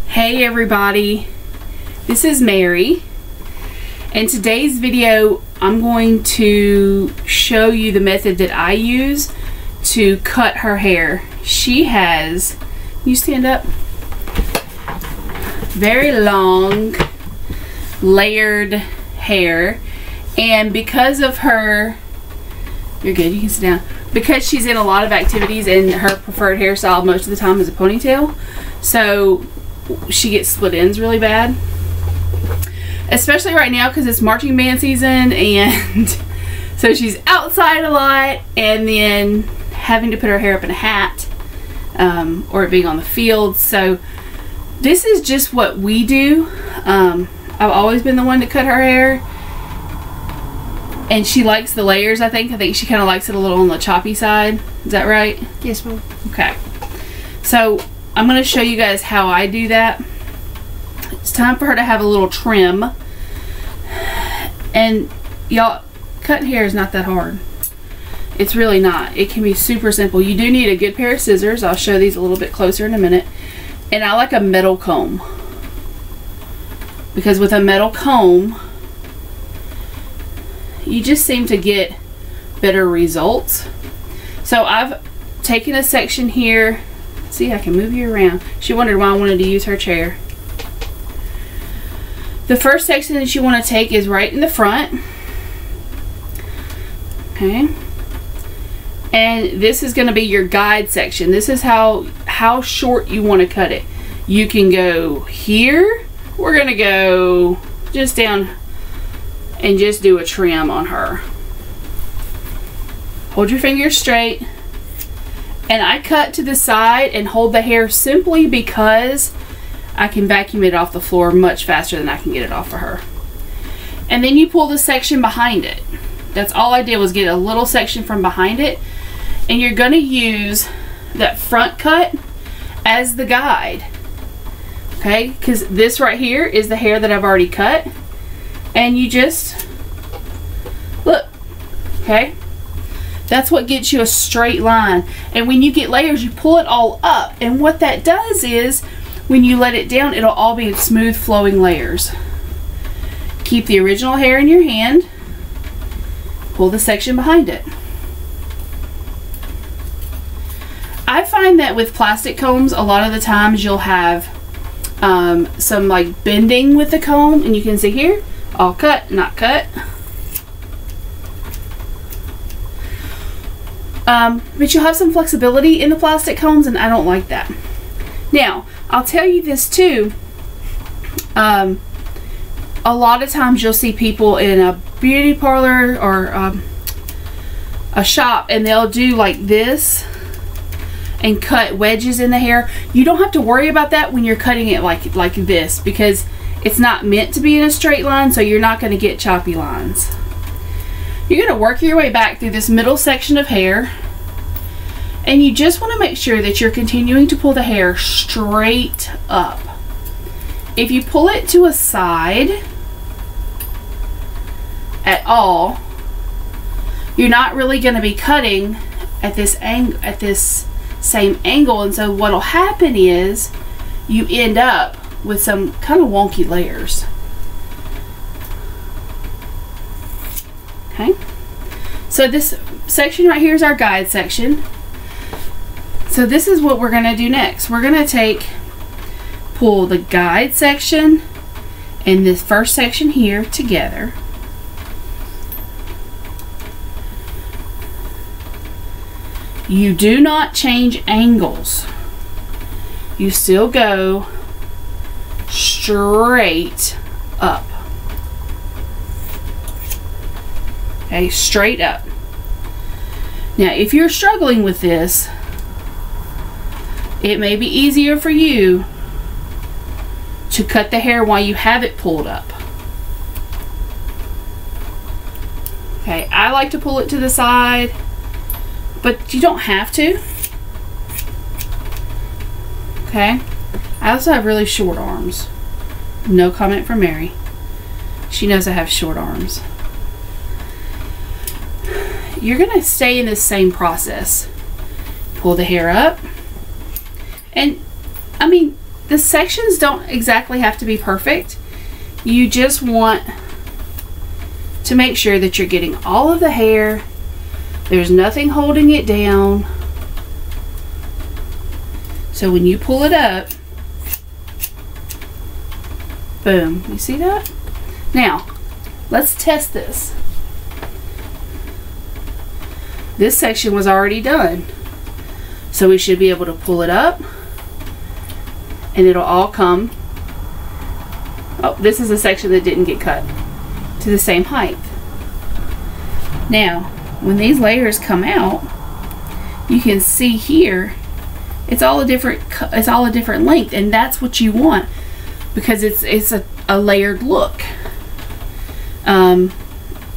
Hey everybody, this is Mary. In today's video I'm going to show you the method that I use to cut her hair. She has, you stand up, very long layered hair, and because of her, you're good, you can sit down, because she's in a lot of activities and her preferred hairstyle most of the time is a ponytail, so she gets split ends really bad, especially right now because it's marching band season, and so she's outside a lot, and then having to put her hair up in a hat, or it being on the field. So this is just what we do. I've always been the one to cut her hair, and she likes the layers. I think she kind of likes it a little on the choppy side. Is that right? Yes, ma'am. Okay, so I'm going to show you guys how I do that. It's time for her to have a little trim. And y'all, cutting hair is not that hard. It's really not. It can be super simple. You do need a good pair of scissors. I'll show these a little bit closer in a minute. And I like a metal comb, because with a metal comb you just seem to get better results. So I've taken a section here. See, I can move you around. She wondered why I wanted to use her chair. The first section that you want to take is right in the front. Okay. And this is going to be your guide section. This is how short you want to cut it. You can go here. We're going to go just down and just do a trim on her. Hold your fingers straight. And I cut to the side and hold the hair simply because I can vacuum it off the floor much faster than I can get it off of her. And then you pull the section behind it. That's all I did, was get a little section from behind it. And you're going to use that front cut as the guide. Okay, because this right here is the hair that I've already cut. And you just, look, okay? That's what gets you a straight line. And when you get layers, you pull it all up. And what that does is, when you let it down, it'll all be smooth flowing layers. Keep the original hair in your hand. Pull the section behind it. I find that with plastic combs, a lot of the times you'll have some like bending with the comb. And you can see here, all cut, not cut. But you'll have some flexibility in the plastic combs, and I don't like that. Now, I'll tell you this too. A lot of times you'll see people in a beauty parlor or a shop, and they'll do like this and cut wedges in the hair. You don't have to worry about that when you're cutting it like this, because it's not meant to be in a straight line, so you're not going to get choppy lines. You're going to work your way back through this middle section of hair, and you just want to make sure that you're continuing to pull the hair straight up. If you pull it to a side at all, you're not really going to be cutting at this angle, at this same angle, and so what'll happen is you end up with some kind of wonky layers. Okay, so this section right here is our guide section. So this is what we're going to do next. We're going to pull the guide section and this first section here together. You do not change angles. You still go straight up. Okay, straight up. Now, if you're struggling with this, it may be easier for you to cut the hair while you have it pulled up. Okay, I like to pull it to the side, but you don't have to. Okay, I also have really short arms. No comment from Mary. She knows I have short arms. You're going to stay in this same process. Pull the hair up. And I mean, the sections don't exactly have to be perfect. You just want to make sure that you're getting all of the hair. There's nothing holding it down. So when you pull it up, boom, you see that? Now, let's test this. This section was already done. So we should be able to pull it up and it'll all come. Oh, this is a section that didn't get cut to the same height. Now, when these layers come out, you can see here, it's all a different length, and that's what you want because it's a layered look.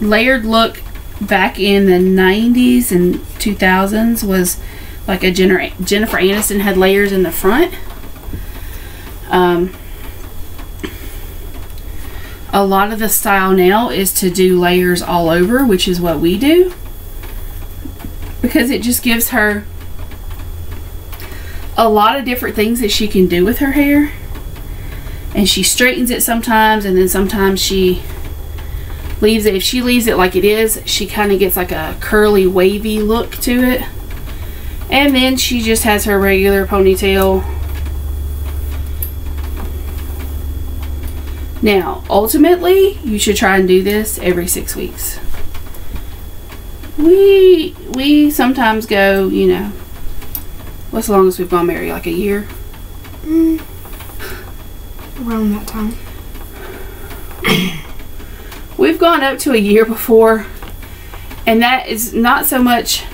Layered look back in the 90s and 2000s was like a Jennifer Aniston had layers in the front. A lot of the style now is to do layers all over, which is what we do, because it just gives her a lot of different things that she can do with her hair. And she straightens it sometimes, and then sometimes she leaves it. If she leaves it like it is, she kind of gets like a curly, wavy look to it. And then she just has her regular ponytail. Now, ultimately, you should try and do this every 6 weeks. We sometimes go, you know, what's the longest we've gone, Mary? Like a year? Around that time. We've gone up to a year before, and that is not so much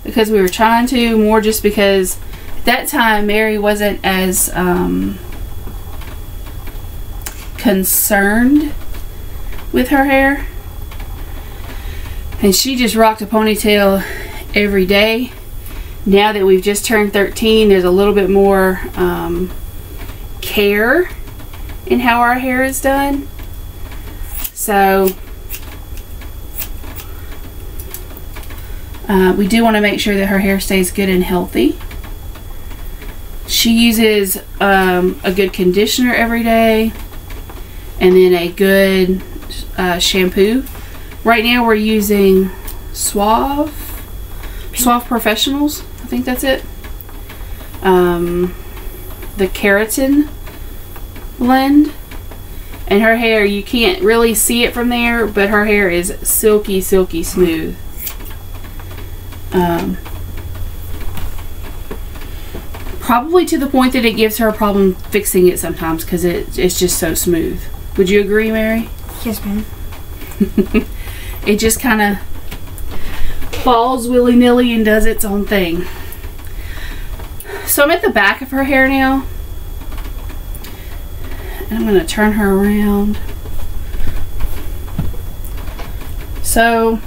because we were trying to, more just because at that time Mary wasn't as concerned with her hair, and she just rocked a ponytail every day. Now that we've just turned 13, there's a little bit more care in how our hair is done. So we do want to make sure that her hair stays good and healthy. She uses a good conditioner every day, and then a good shampoo. Right now we're using Suave Professionals. I think that's it. The keratin blend. And her hair, you can't really see it from there, but her hair is silky, silky smooth. Probably to the point that it gives her a problem fixing it sometimes because it's just so smooth. Would you agree, Mary? Yes, ma'am. It just kind of falls willy-nilly and does its own thing. So I'm at the back of her hair now. And I'm going to turn her around. So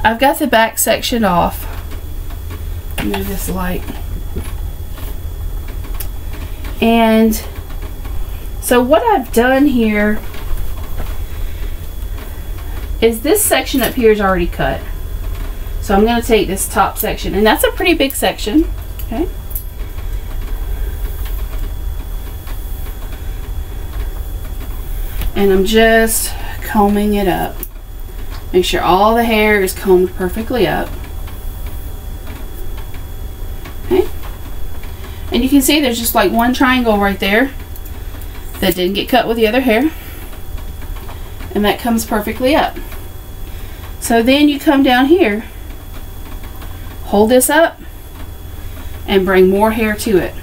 I've got the back section off. Move this light. And so what I've done here is this section up here is already cut. So I'm going to take this top section, and that's a pretty big section. Okay. And I'm just combing it up. Make sure all the hair is combed perfectly up. Okay. And you can see there's just like one triangle right there that didn't get cut with the other hair. And that comes perfectly up. So then you come down here, hold this up, and bring more hair to it.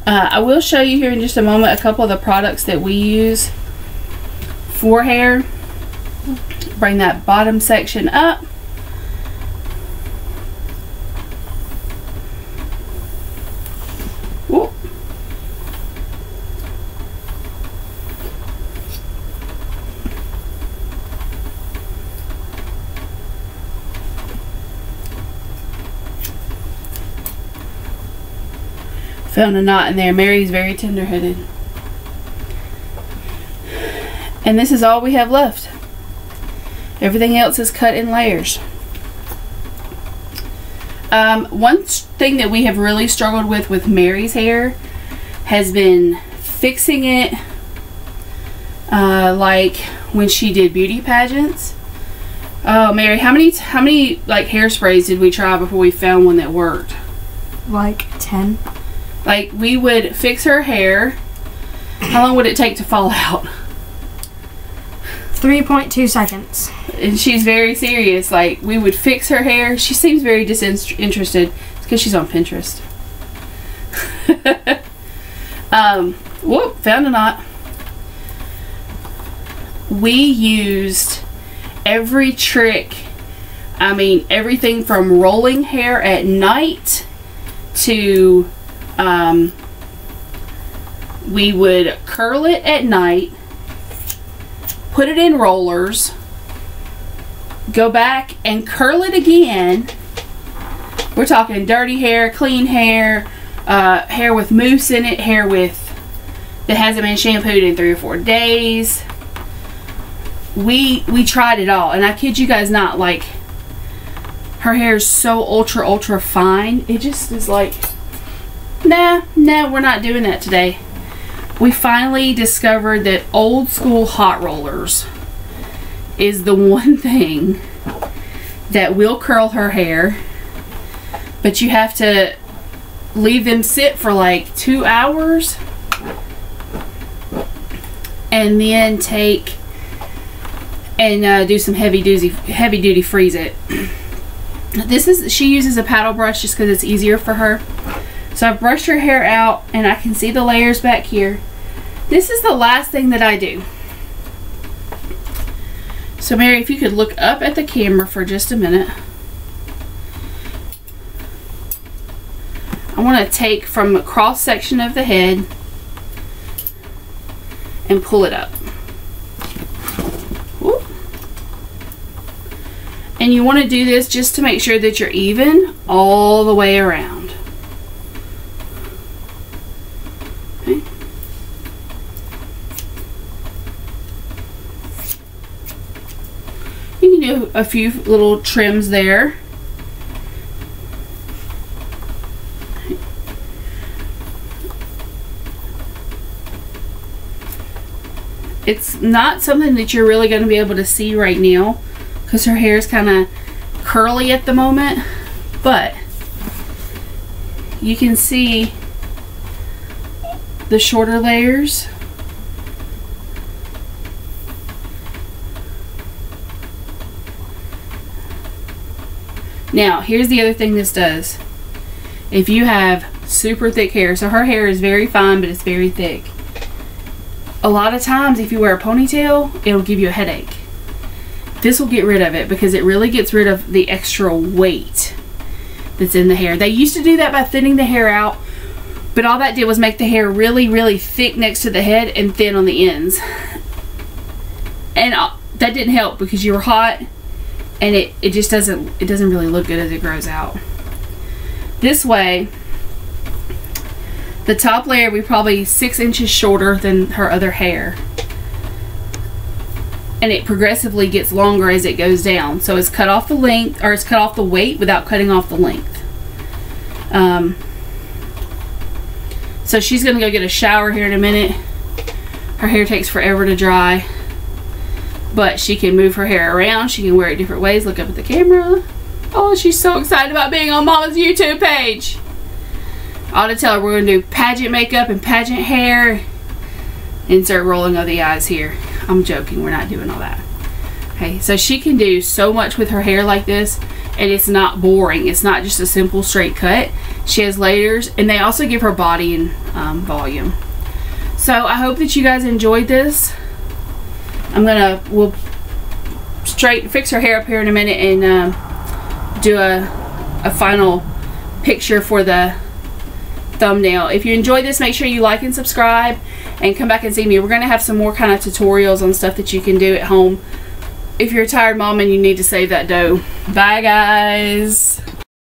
I will show you here in just a moment a couple of the products that we use for hair. Bring that bottom section up. Whoop. Found a knot in there. Mary's very tender-headed. And this is all we have left. Everything else is cut in layers. One thing that we have really struggled with Mary's hair has been fixing it like when she did beauty pageants. Oh, Mary, how many like hairsprays did we try before we found one that worked? Like 10. Like, we would fix her hair. How long would it take to fall out? 3.2 seconds. And she's very serious. Like, we would fix her hair. She seems very disinterested. It's because she's on Pinterest. Whoop, found a knot. We used every trick. I mean, everything from rolling hair at night to we would curl it at night, put it in rollers, go back and curl it again. We're talking dirty hair, clean hair, hair with mousse in it, hair that hasn't been shampooed in 3 or 4 days. We tried it all, and I kid you guys not, like, her hair is so ultra fine. It just is like, nah, we're not doing that today. We finally discovered that old school hot rollers is the one thing that will curl her hair, but you have to leave them sit for like 2 hours and then take and do some heavy duty freeze it. She uses a paddle brush just because it's easier for her. So I've brushed her hair out and I can see the layers back here. This is the last thing that I do. So Mary, if you could look up at the camera for just a minute. I want to take from the cross section of the head and pull it up. Whoop. And you want to do this just to make sure that you're even all the way around. Okay. You can do a few little trims there. It's not something that you're really going to be able to see right now because her hair is kind of curly at the moment, but you can see the shorter layers. Now, here's the other thing this does. If you have super thick hair, so her hair is very fine, but it's very thick. A lot of times, if you wear a ponytail, it'll give you a headache. This will get rid of it because it really gets rid of the extra weight that's in the hair. They used to do that by thinning the hair out, but all that did was make the hair really thick next to the head and thin on the ends. And that didn't help because you were hot, and it just doesn't really look good as it grows out. This way, the top layer will be probably 6 inches shorter than her other hair. And it progressively gets longer as it goes down. So it's cut off the length, or it's cut off the weight without cutting off the length. So she's going to go get a shower here in a minute. Her hair takes forever to dry. But she can move her hair around. She can wear it different ways. Look up at the camera. Oh, she's so excited about being on Mama's YouTube page. I ought to tell her we're going to do pageant makeup and pageant hair. Insert rolling of the eyes here. I'm joking. We're not doing all that. Okay, so she can do so much with her hair like this, and it's not boring. It's not just a simple straight cut. She has layers, and they also give her body and volume. So I hope that you guys enjoyed this. We'll fix her hair up here in a minute and do a final picture for the thumbnail. If you enjoyed this, make sure you like and subscribe and come back and see me. We're going to have some more kind of tutorials on stuff that you can do at home if you're a tired mom and you need to save that dough. Bye guys.